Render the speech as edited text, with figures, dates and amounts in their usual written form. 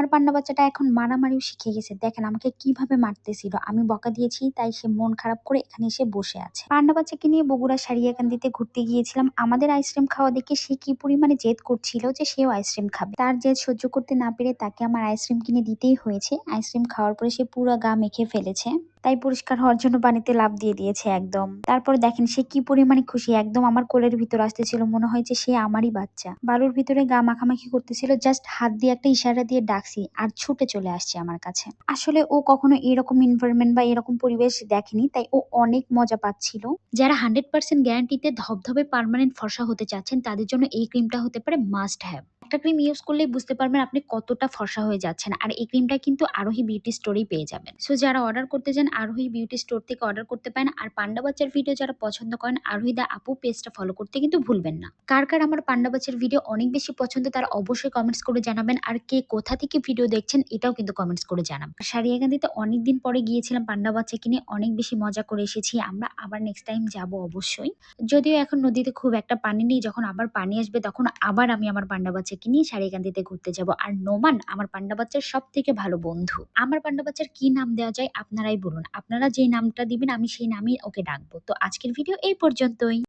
আমার পান্ডা বাচ্চাটা এখন মারামারিও শিখে গেছে। দেখেন আমাকে কিভাবে মারতেছিল। আমি বকা দিয়েছি তাই সে মন খারাপ করে এখানে এসে বসে আছে। পান্ডা বাচ্চাকে নিয়ে বগুড়া সারিয়াকান্দিতে ঘুরতে গিয়েছিলাম। আমাদের আইসক্রিম খাওয়া দেখে সে কি পরিমাণে জেদ করছিল যে সেও আইসক্রিম খাবে। তার জেদ সহ্য করতে না পেরে তাকে আমার আইসক্রিম কিনে দিতেই হয়েছে। আইসক্রিম খাওয়ার পরে সে পুরো গা মেখে ফেলেছে। তাই পরিষ্কার হওয়ার জন্য পানিতে লাফ দিয়ে দিয়েছে একদম। তারপর দেখেন সে কি পরিমাণে খুশি, একদম আমার কোলের ভিতর আসতেছিল, মনে হয় যে সে আমারই বাচ্চা। বালুর ভিতরে গা মাখামাখি করতেছিল, জাস্ট হাত দিয়ে একটা ইশারা দিয়ে ডাকছি আর ছুটে চলে আসছে আমার কাছে। আসলে ও কখনো এরকম এনভায়রনমেন্ট বা এরকম পরিবেশ দেখেনি, তাই ও অনেক মজা পাচ্ছিল। যারা 100% গ্যারান্টিতে ধবধবে পার্মানেন্ট ফর্সা হতে চাচ্ছেন তাদের জন্য এই ক্রিমটা হতে পারে মাস্ট হ্যাভ। একটা ক্রিম ইউজ করলেই বুঝতে পারবেন আপনি কতটা ফর্সা হয়ে যাচ্ছেন। আর এই ক্রিমটা কিন্তু আরোহী বিউটি স্টোরেই পেয়ে যাবেন। সো যারা অর্ডার করতে চান আরোহী বিউটি স্টোর থেকে অর্ডার করতে পারেন। আর পান্ডা বাচ্চার ভিডিও যারা পছন্দ করেন আরোহী দা আপু পেজটা ফলো করতে কিন্তু ভুলবেন না। কার কার আমার পান্ডা বাচ্চার ভিডিও অনেক বেশি পছন্দ তারা অবশ্যই কমেন্টস করে জানাবেন। আর কে কোথা থেকে ভিডিও দেখছেন এটাও কিন্তু কমেন্টস করে জানাবেন। সারিয়াকান্দিতে অনেকদিন পরে গিয়েছিলাম পান্ডা বাচ্চা কিনে, অনেক বেশি মজা করে এসেছি আমরা। আবার নেক্সট টাইম যাব অবশ্যই। যদিও এখন নদীতে খুব একটা পানি নেই, যখন আবার পানি আসবে তখন আবার আমি আমার পান্ডা বাচ্চাকে নিয়ে সারিয়াকান্দিতে ঘুরতে যাব। আর নোমান আমার পান্ডা বাচ্চার সব থেকে ভালো বন্ধু। আমার পান্ডা বাচ্চার কি নাম দেওয়া যায় আপনারাই বলুন। আপনারা যেই নামটা দিবেন আমি সেই নামই ওকে ডাকবো। তো আজকের ভিডিও এই পর্যন্তই।